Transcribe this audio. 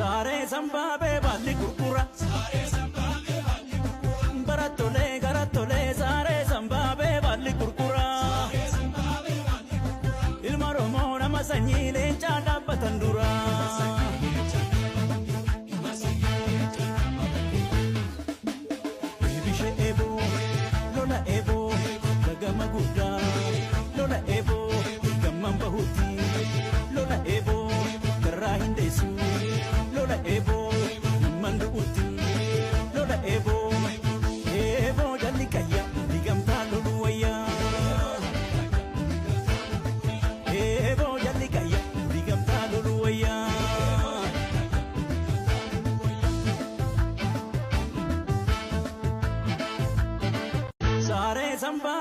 Sare zambabe balli kurkura Baratole garatole sare zambabe balli kurkura Ilma romo nama sanyi leenca dhaabbatan dura Bibishe ebo lola ebo gagama guddaa lola ebo gamman bahutti lola ebo garraa hindeessu lola ebo namman du'utti lola ebo ebo jalli kayya digamtaa lolu wayyaa ebo jalli kayya digamtaa lolu wayyaa Sare zamba